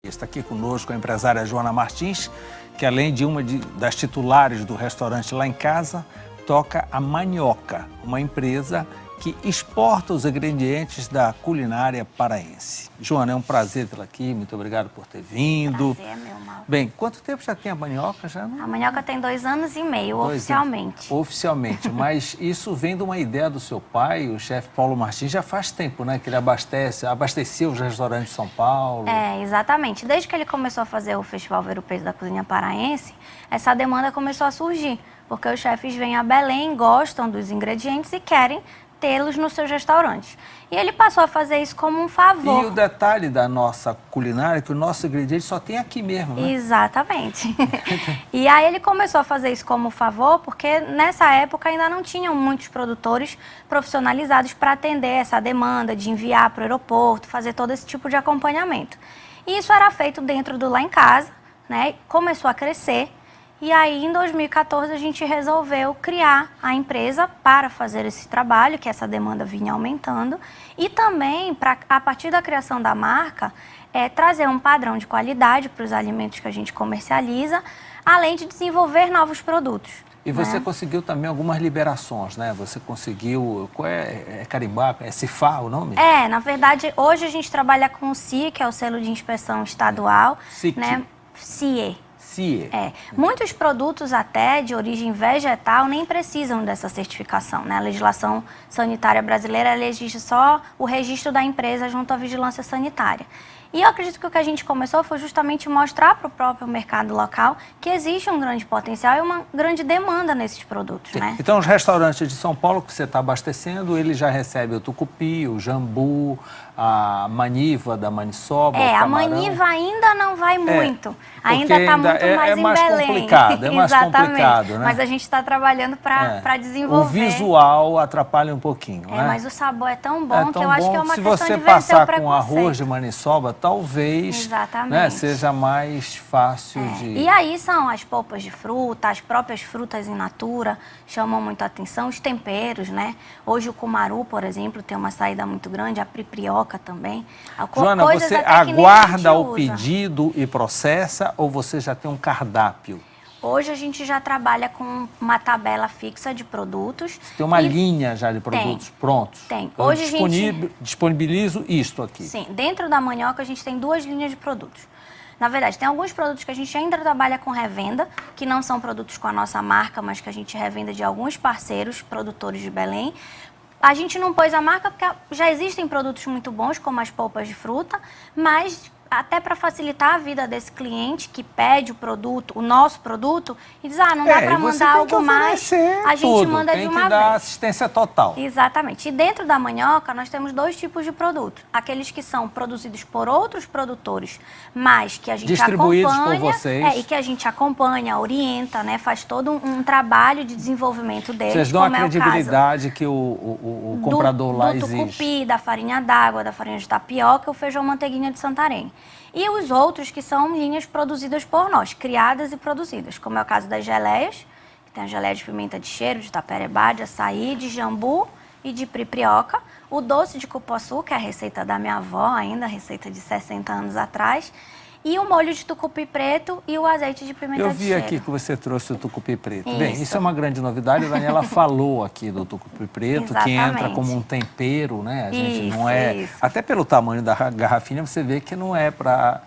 Está aqui conosco a empresária Joana Martins, que além de uma das titulares do restaurante Lá em Casa, toca a Manioca, uma empresa que exporta os ingredientes da culinária paraense. Joana, é um prazer tê-la aqui, muito obrigado por ter vindo. Prazer, meu mal. Bem, quanto tempo já tem a Manioca? Já não... A Manioca tem 2 anos e meio, oficialmente. Oficialmente, mas isso vem de uma ideia do seu pai, o chefe Paulo Martins, já faz tempo, né, que ele abastecia os restaurantes de São Paulo. É, exatamente. Desde que ele começou a fazer o Festival Ver o Peso da Cozinha Paraense, essa demanda começou a surgir, porque os chefes vêm a Belém, gostam dos ingredientes e querem tê-los nos seus restaurantes. E ele passou a fazer isso como um favor. E o detalhe da nossa culinária é que o nosso ingrediente só tem aqui mesmo, né? Exatamente. E aí ele começou a fazer isso como favor, porque nessa época ainda não tinham muitos produtores profissionalizados para atender essa demanda de enviar para o aeroporto, fazer todo esse tipo de acompanhamento. E isso era feito dentro do Lá em Casa, né? Começou a crescer. E aí, em 2014, a gente resolveu criar a empresa para fazer esse trabalho, que essa demanda vinha aumentando, e também, a partir da criação da marca, trazer um padrão de qualidade para os alimentos que a gente comercializa, além de desenvolver novos produtos. E você conseguiu também algumas liberações, né? Você conseguiu, qual é carimbar, é CIFA o nome? Na verdade, hoje a gente trabalha com o CIE, que é o selo de inspeção estadual, né? CIE. Muitos produtos até de origem vegetal nem precisam dessa certificação, né? A legislação sanitária brasileira exige só o registro da empresa junto à vigilância sanitária. E eu acredito que o que a gente começou foi justamente mostrar para o próprio mercado local que existe um grande potencial e uma grande demanda nesses produtos, né? Então, os restaurantes de São Paulo que você está abastecendo, ele já recebe o tucupi, o jambu, a maniva da maniçoba, o camarão. A maniva ainda não vai muito. Ainda está muito mais em Belém. Complicado, é mais complicado, né? Mas a gente está trabalhando para desenvolver. O visual atrapalha um pouquinho, né? Mas o sabor é tão bom que eu acho que é uma Se questão você de vencer o passar preconceito. com arroz de maniçoba, talvez, né, seja mais fácil de... E aí são as polpas de fruta, as próprias frutas in natura, chamam muito a atenção, os temperos, né? Hoje o cumaru, por exemplo, tem uma saída muito grande, a priprioca também. Joana, você aguarda o pedido e processa ou você já tem um cardápio? Hoje a gente já trabalha com uma tabela fixa de produtos. Tem uma linha já de produtos prontos? Tem. Hoje a gente disponibilizo isto aqui. Sim, dentro da Manioca a gente tem 2 linhas de produtos. Na verdade, tem alguns produtos que a gente ainda trabalha com revenda, que não são produtos com a nossa marca, mas que a gente revenda de alguns parceiros, produtores de Belém. A gente não pôs a marca porque já existem produtos muito bons, como as polpas de fruta, mas até para facilitar a vida desse cliente que pede o produto, o nosso produto, e diz, não dá para mandar algo mais, a gente manda de uma vez. Tem que dar assistência total. Exatamente. E dentro da Manioca, nós temos 2 tipos de produtos. Aqueles que são produzidos por outros produtores, mas que a gente distribuídos acompanha, por vocês. E que a gente acompanha, orienta, né, faz todo um trabalho de desenvolvimento deles. Vocês dão a credibilidade que o comprador lá exige. Do tucupi, da farinha d'água, da farinha de tapioca, o feijão manteiguinha de Santarém. E os outros que são linhas produzidas por nós, criadas e produzidas, como é o caso das geleias, que tem a geleia de pimenta de cheiro, de taperebá, de açaí, de jambu e de priprioca. O doce de cupuaçu, que é a receita da minha avó ainda, a receita de 60 anos atrás. E o molho de tucupi preto e o azeite de pimenta de cheiro. Eu vi aqui que você trouxe o tucupi preto. Bem, isso é uma grande novidade. A Daniela falou aqui do tucupi preto, que entra como um tempero, né? A gente não é... Até pelo tamanho da garrafinha, você vê que não é para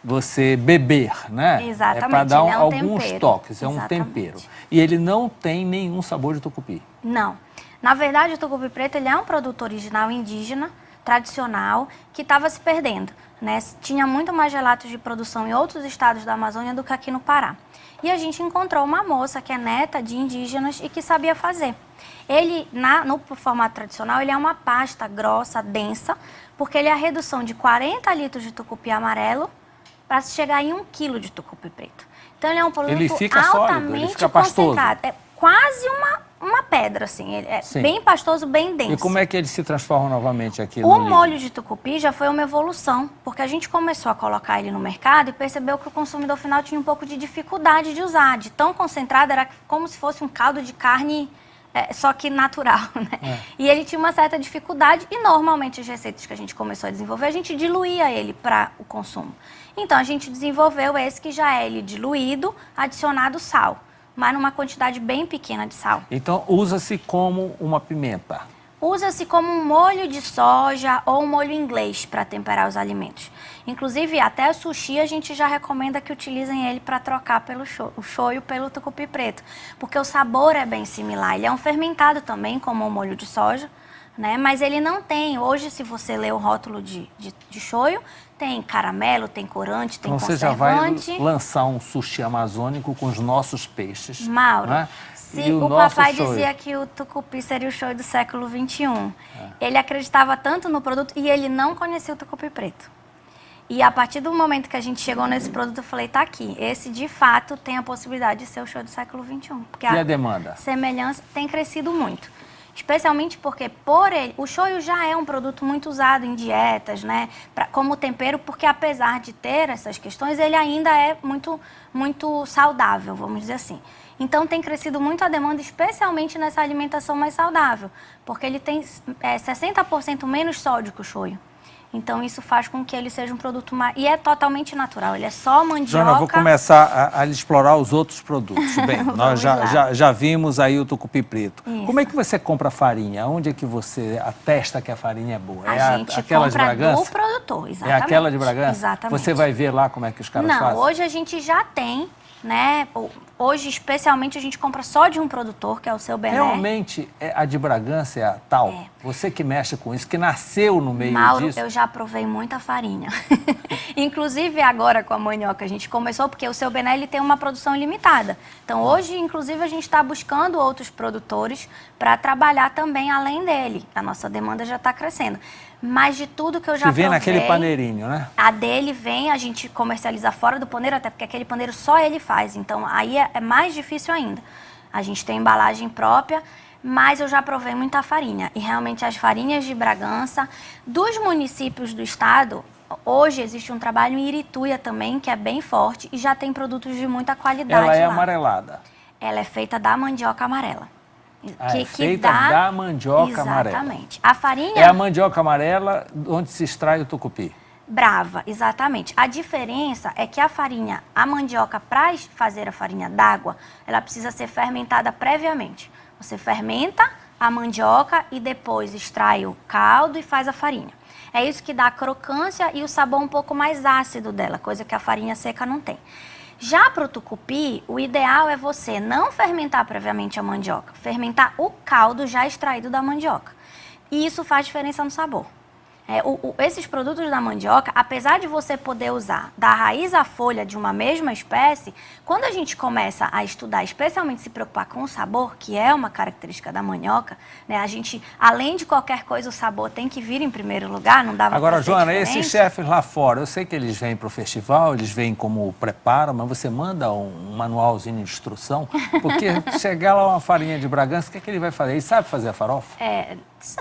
você beber, né? Exatamente. É para dar alguns tempero. toques, é um tempero. E ele não tem nenhum sabor de tucupi. Não. Na verdade, o tucupi preto ele é um produto original indígena, tradicional, que estava se perdendo, né? Tinha muito mais relatos de produção em outros estados da Amazônia do que aqui no Pará. E a gente encontrou uma moça que é neta de indígenas e que sabia fazer. Ele, no formato tradicional, ele é uma pasta grossa, densa, porque ele é a redução de 40 litros de tucupi amarelo para se chegar em 1 quilo de tucupi preto. Então, ele é um produto altamente concentrado. É quase uma pedra, assim. Ele é bem pastoso, bem denso. E como é que ele se transforma novamente aqui no molho de tucupi já foi uma evolução, porque a gente começou a colocar ele no mercado e percebeu que o consumidor final tinha um pouco de dificuldade de usar. De tão concentrado, era como se fosse um caldo de carne só que natural, né? E ele tinha uma certa dificuldade e normalmente as receitas que a gente começou a desenvolver, a gente diluía ele para o consumo. Então a gente desenvolveu esse que já é ele diluído, adicionado sal, mas numa quantidade bem pequena de sal. Então usa-se como uma pimenta. Usa-se como um molho de soja ou um molho inglês para temperar os alimentos. Inclusive, até o sushi a gente já recomenda que utilizem ele para trocar o shoyu pelo tucupi preto, porque o sabor é bem similar. Ele é um fermentado também, como o molho de soja, né? Mas ele não tem, hoje se você ler o rótulo de shoyu, tem caramelo, tem corante, tem conservante. Você já vai lançar um sushi amazônico com os nossos peixes. Mauro, né? se o papai dizia que o tucupi seria o shoyu do século XXI, ele acreditava tanto no produto e ele não conhecia o tucupi preto. E a partir do momento que a gente chegou nesse produto, eu falei, tá aqui, esse de fato tem a possibilidade de ser o shoyu do século XXI. Porque e a demanda? Semelhança tem crescido muito. Especialmente porque o shoyu já é um produto muito usado em dietas, né? Como tempero, porque apesar de ter essas questões, ele ainda é muito saudável, vamos dizer assim. Então tem crescido muito a demanda, especialmente nessa alimentação mais saudável, porque ele tem 60% menos sódio que o shoyu. Então isso faz com que ele seja um produto mais... E é totalmente natural, ele é só mandioca... Jona, vou começar a explorar os outros produtos. Bem, nós já vimos aí o tucupi preto. Isso. Como é que você compra a farinha? Onde é que você atesta que a farinha é boa? A gente compra do produtor, exatamente. É aquela de Bragança? Exatamente. Você vai ver lá como é que os caras fazem? Não, hoje a gente já tem, né? Hoje, especialmente, a gente compra só de um produtor, que é o Seu Bené. Realmente, a de Bragança é a tal? É. Você que mexe com isso, que nasceu no meio Mauro, disso. Eu já provei muita farinha. Inclusive, agora com a mandioca, a gente começou, porque o Seu Bené ele tem uma produção limitada. Então, hoje, inclusive, a gente está buscando outros produtores para trabalhar também além dele. A nossa demanda já está crescendo. Mas de tudo que eu já provei... Que vem naquele paneirinho, né? A dele vem, a gente comercializa fora do paneiro, até porque aquele paneiro só ele faz. Então, aí é mais difícil ainda. A gente tem embalagem própria, mas eu já provei muita farinha. E realmente as farinhas de Bragança, dos municípios do estado, hoje existe um trabalho em Irituia também, que é bem forte e já tem produtos de muita qualidade lá. Ela é amarelada? Ela é feita da mandioca amarela. Feita da mandioca amarela. Exatamente. A farinha... É a mandioca amarela onde se extrai o tucupi. Brava, exatamente. A diferença é que a mandioca, para fazer a farinha d'água, ela precisa ser fermentada previamente. Você fermenta a mandioca e depois extrai o caldo e faz a farinha. É isso que dá a crocância e o sabor um pouco mais ácido dela, coisa que a farinha seca não tem. Já para o tucupi, o ideal é você não fermentar previamente a mandioca, fermentar o caldo já extraído da mandioca. E isso faz diferença no sabor. Esses produtos da mandioca, apesar de você poder usar da raiz à folha de uma mesma espécie, quando a gente começa a estudar, especialmente se preocupar com o sabor, que é uma característica da mandioca, né, a gente, além de qualquer coisa, o sabor tem que vir em primeiro lugar, não dava Agora, pra ser Joana, diferente. esses chefes lá fora, eu sei que eles vêm para o festival, eles vêm como preparo, mas você manda um manualzinho de instrução, porque chegar lá uma farinha de Bragança, o que é que ele vai fazer? Ele sabe fazer a farofa?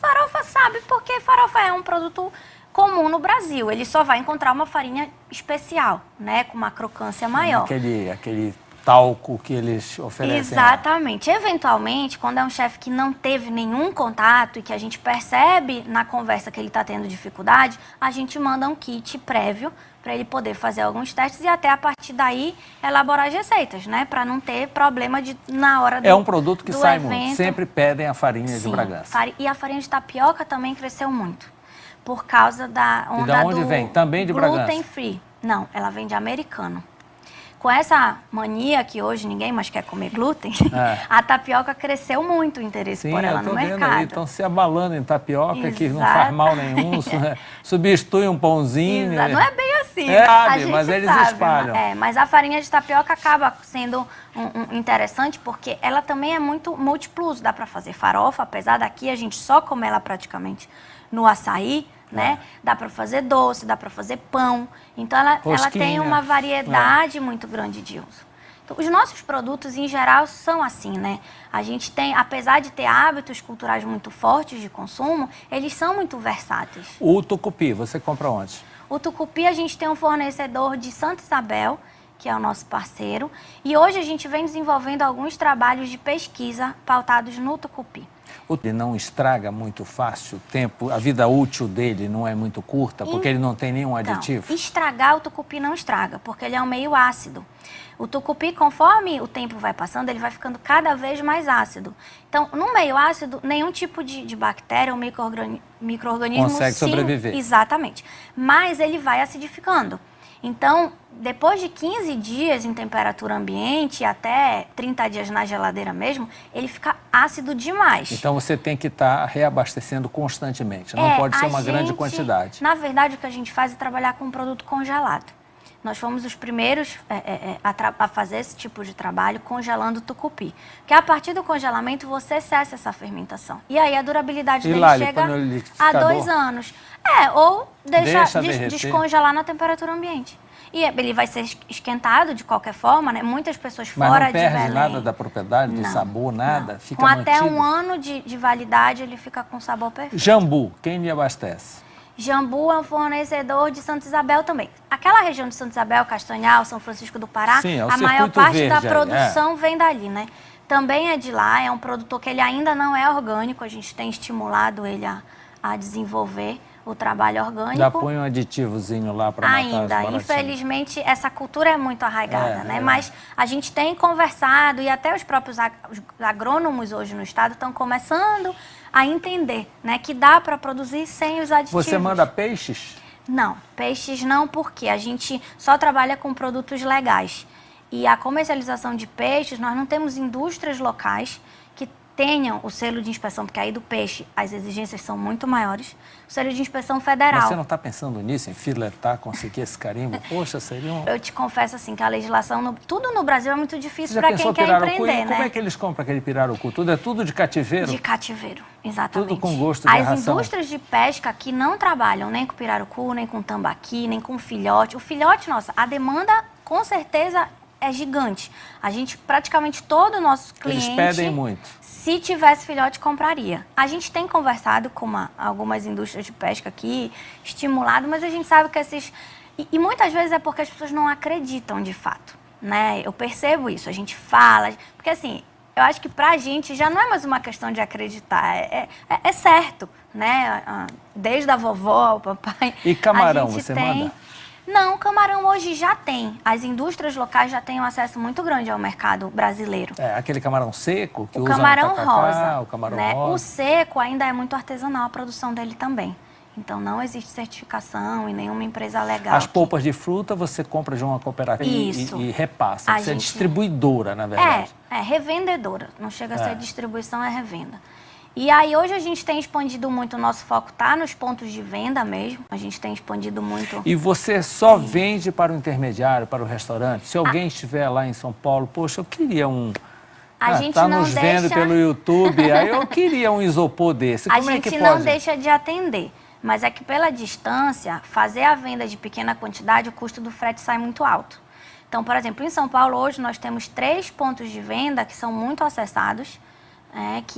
Farofa sabe, porque farofa é um produto comum no Brasil. Ele só vai encontrar uma farinha especial, né? Com uma crocância maior. Aquele talco que eles oferecem. Exatamente. Eventualmente, quando é um chefe que não teve nenhum contato e que a gente percebe na conversa que ele está tendo dificuldade, a gente manda um kit prévio para ele poder fazer alguns testes e até a partir daí elaborar as receitas, né? Para não ter problema na hora do evento. É um produto que sai muito. Sempre pedem a farinha de Bragança. E a farinha de tapioca também cresceu muito. Por causa da onda e da onde vem? Também de Bragança? Gluten free. Não, ela vem de americano. Com essa mania que hoje ninguém mais quer comer glúten, a tapioca cresceu muito o interesse por ela no mercado. Sim, eu tô vendo aí, estão se abalando em tapioca, que não faz mal nenhum, substitui um pãozinho. Não é bem assim, mas eles espalham. Mas a farinha de tapioca acaba sendo interessante porque ela também é muito múltiplo, dá para fazer farofa, apesar daqui a gente só come ela praticamente no açaí, né? Dá para fazer doce, dá para fazer pão. Então, ela tem uma variedade muito grande de uso. Então, os nossos produtos, em geral, são assim, né? A gente tem, apesar de ter hábitos culturais muito fortes de consumo, eles são muito versáteis. O tucupi, você compra onde? O tucupi, a gente tem um fornecedor de Santa Isabel, que é o nosso parceiro. E hoje a gente vem desenvolvendo alguns trabalhos de pesquisa pautados no tucupi. Ele não estraga muito fácil o tempo, a vida útil dele não é muito curta, porque ele não tem nenhum aditivo? Estragar o tucupi não estraga, porque ele é um meio ácido. O tucupi, conforme o tempo vai passando, ele vai ficando cada vez mais ácido. Então, no meio ácido, nenhum tipo de bactéria ou micro-organismo consegue sobreviver. Exatamente. Mas ele vai acidificando. Então, depois de 15 dias em temperatura ambiente, até 30 dias na geladeira mesmo, ele fica ácido demais. Então, você tem que estar reabastecendo constantemente, não pode ser uma grande quantidade. Na verdade, o que a gente faz é trabalhar com um produto congelado. Nós fomos os primeiros a fazer esse tipo de trabalho congelando o tucupi. Porque a partir do congelamento você cessa essa fermentação. E aí a durabilidade dele chega a 2 anos. Ou deixa descongelar na temperatura ambiente. E ele vai ser esquentado de qualquer forma, né? Muitas pessoas fora de Belém... Mas não perde nada da propriedade, do sabor, nada? Não. Fica com até mantido. 1 ano de validade ele fica com sabor perfeito. Jambu, quem lhe abastece? Jambu é um fornecedor de Santa Isabel também. Aquela região de Santa Isabel, Castanhal, São Francisco do Pará, sim, a maior parte da produção vem dali, né? Também é de lá, é um produtor que ele ainda não é orgânico, a gente tem estimulado ele a desenvolver o trabalho orgânico. Já põe um aditivozinho lá para matar as baratinhas. Infelizmente, essa cultura é muito arraigada, né? Mas a gente tem conversado e até os próprios agrônomos hoje no estado estão começando a entender, né, que dá para produzir sem os aditivos. Você manda peixes? Não, peixes não, porque a gente só trabalha com produtos legais. E a comercialização de peixes, nós não temos indústrias locais que tenham o selo de inspeção, porque aí do peixe as exigências são muito maiores, o selo de inspeção federal. Mas você não está pensando nisso, em filetar, conseguir esse carimbo? Poxa, seria um... Eu te confesso assim, que a legislação, tudo no Brasil é muito difícil para quem quer empreender, né? Como é que eles compram aquele pirarucu? Tudo é tudo de cativeiro? De cativeiro, exatamente. Tudo com gosto de ração. As indústrias de pesca aqui não trabalham nem com pirarucu, nem com tambaqui, nem com filhote. O filhote, nossa, a demanda com certeza é gigante. A gente, praticamente todo o nosso cliente... Eles pedem muito. Se tivesse filhote, compraria. A gente tem conversado com algumas indústrias de pesca aqui, estimulado, mas a gente sabe que esses... E muitas vezes é porque as pessoas não acreditam de fato, né? Eu percebo isso, a gente fala... Porque assim, eu acho que pra gente já não é mais uma questão de acreditar, é certo, né? Desde a vovó ao papai... E camarão, você manda? Não, camarão hoje já tem. As indústrias locais já têm um acesso muito grande ao mercado brasileiro. Aquele camarão seco que usa camarão no tacacá, rosa, o camarão né? rosa. O seco ainda é muito artesanal a produção dele também. Então não existe certificação em nenhuma empresa legal. As polpas de fruta você compra de uma cooperativa e repassa. Você é distribuidora, na verdade. É revendedora. Não chega a ser distribuição, é revenda. E aí hoje a gente tem expandido muito, o nosso foco está nos pontos de venda mesmo, a gente tem expandido muito. E você só vende para o intermediário, para o restaurante? Se alguém estiver lá em São Paulo, poxa, eu queria um... A gente tá não nos vendo pelo YouTube, aí eu queria um isopor desse. Como é que pode? A gente não deixa de atender, mas é que pela distância, fazer a venda de pequena quantidade, o custo do frete sai muito alto. Então, por exemplo, em São Paulo hoje nós temos 3 pontos de venda que são muito acessados,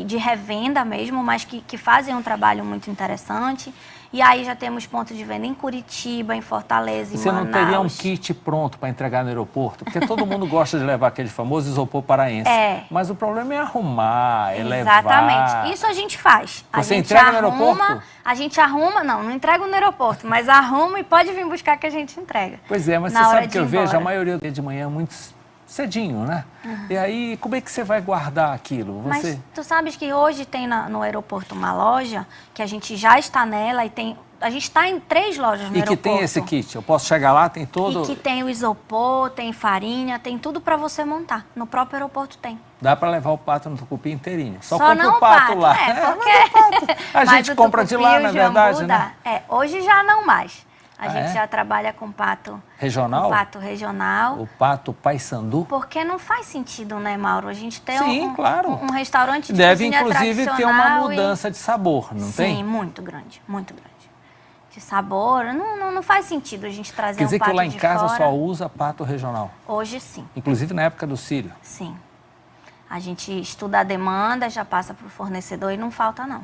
de revenda mesmo, mas que fazem um trabalho muito interessante. E aí já temos pontos de venda em Curitiba, em Fortaleza, em Manaus. Você não teria um kit pronto para entregar no aeroporto? Porque todo mundo gosta de levar aquele famoso isopor paraense. Mas o problema é arrumar, levar. Exatamente. Isso a gente faz. Você entrega no aeroporto? A gente arruma, não entrega no aeroporto, mas arruma e pode vir buscar que a gente entrega. Pois é, mas você sabe que eu vejo, a maioria de manhã é muito cedinho, né? E aí, como é que você vai guardar aquilo? Mas tu sabes que hoje tem no aeroporto uma loja, que a gente já está nela e tem... A gente está em 3 lojas no aeroporto. E que tem esse kit? Eu posso chegar lá, tem todo... E que tem o isopor, tem farinha, tem tudo para você montar. No próprio aeroporto tem. Dá para levar o pato no tucupi inteirinho. Só compra não o pato lá. Porque... A gente compra de lá, na verdade, né? Hoje já não mais. A gente já trabalha com pato... Regional? Pato regional. O pato paiçandu? Porque não faz sentido, né, Mauro? A gente tem um restaurante de deve, cozinha inclusive, ter uma mudança de sabor, não tem? Sim, muito grande, muito grande. De sabor, não faz sentido a gente trazer um pato de fora. Quer dizer que lá em casa só usa pato regional? Hoje, sim. Inclusive na época do Círio? Sim. A gente estuda a demanda, já passa para o fornecedor e não falta, não.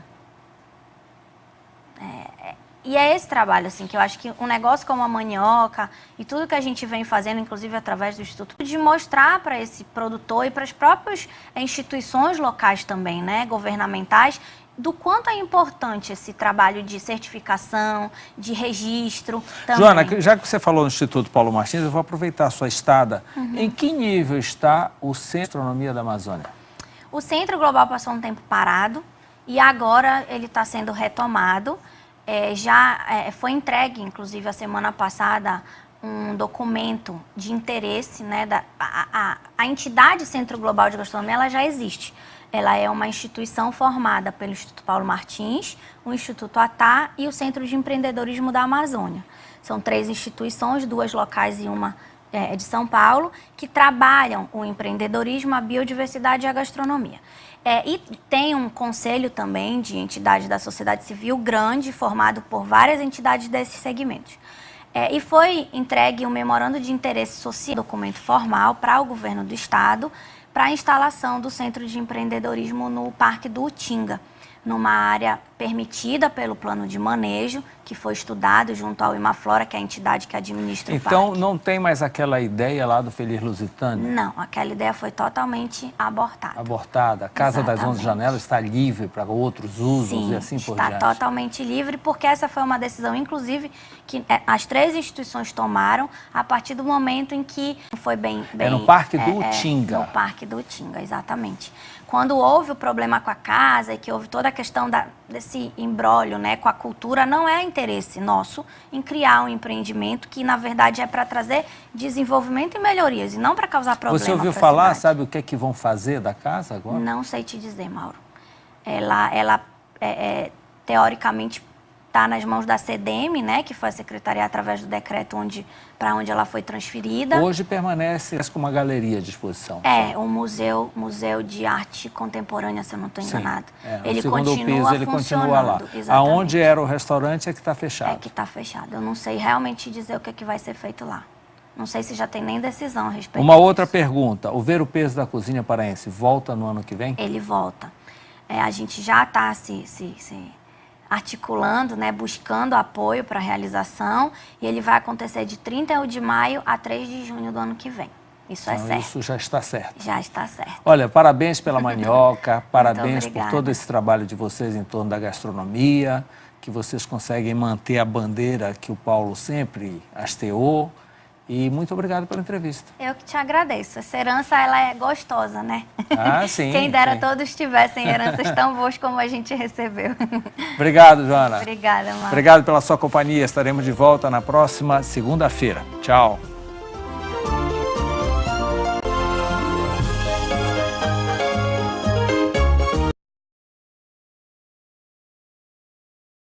E é esse trabalho, assim, que eu acho que um negócio como a mandioca e tudo que a gente vem fazendo, inclusive através do Instituto, de mostrar para esse produtor e para as próprias instituições locais também, né, governamentais, do quanto é importante esse trabalho de certificação, de registro também. Joana, já que você falou no Instituto Paulo Martins, eu vou aproveitar a sua estada. Em que nível está o Centro de Astronomia da Amazônia? O Centro Global passou um tempo parado e agora ele está sendo retomado. Foi entregue, inclusive, a semana passada, um documento de interesse, né, a entidade Centro Global de Gastronomia, ela já existe. Ela é uma instituição formada pelo Instituto Paulo Martins, o Instituto ATAR e o Centro de Empreendedorismo da Amazônia. São 3 instituições, 2 locais e uma de São Paulo, que trabalham o empreendedorismo, a biodiversidade e a gastronomia. E tem um conselho também de entidades da sociedade civil grande, formado por várias entidades desses segmentos. E foi entregue um memorando de interesse social, documento formal, para o governo do estado, para a instalação do Centro de Empreendedorismo no Parque do Utinga, numa área permitida pelo plano de manejo, que foi estudado junto ao Imaflora, que é a entidade que administra o parque. Então, não tem mais aquela ideia lá do Feliz Lusitânia? Não, aquela ideia foi totalmente abortada. Abortada. A Casa das 11 Janelas está livre para outros usos. Sim, e assim por está diante. totalmente livre, porque essa foi uma decisão, inclusive, que as 3 instituições tomaram a partir do momento em que foi bem... É no Parque do Utinga. No Parque do Utinga, exatamente. Quando houve o problema com a casa e que houve toda a questão desse imbróglio, né, com a cultura, não é interesse nosso em criar um empreendimento que, na verdade, é para trazer desenvolvimento e melhorias, e não para causar problema. Você ouviu falar, sabe o que é que vão fazer da casa agora? Não sei te dizer, Mauro. Ela teoricamente, está nas mãos da CDM, né, que foi a secretaria através do decreto para onde ela foi transferida. Hoje permanece com uma galeria à disposição. O museu de arte contemporânea, se eu não estou enganado. Ele continua lá. Exatamente. Aonde era o restaurante é que está fechado. É que está fechado. Eu não sei realmente dizer o que vai ser feito lá. Não sei se já tem nem decisão a respeito Uma disso. outra pergunta. O Ver o Peso da Cozinha Paraense volta no ano que vem? Ele volta. A gente já está se articulando, né, buscando apoio para a realização, e ele vai acontecer de 31 de maio a 3 de junho do ano que vem. Isso é certo. Isso já está certo. Já está certo. Olha, parabéns pela mandioca, parabéns por obrigada. todo esse trabalho de vocês em torno da gastronomia, que vocês conseguem manter a bandeira que o Paulo sempre hasteou. E muito obrigado pela entrevista. Eu que te agradeço. Essa herança, ela é gostosa, né? Ah, sim. Quem dera sim. todos tivessem heranças tão boas como a gente recebeu. Obrigado, Joana. Obrigada, Marcos. Obrigado pela sua companhia. Estaremos de volta na próxima segunda-feira. Tchau.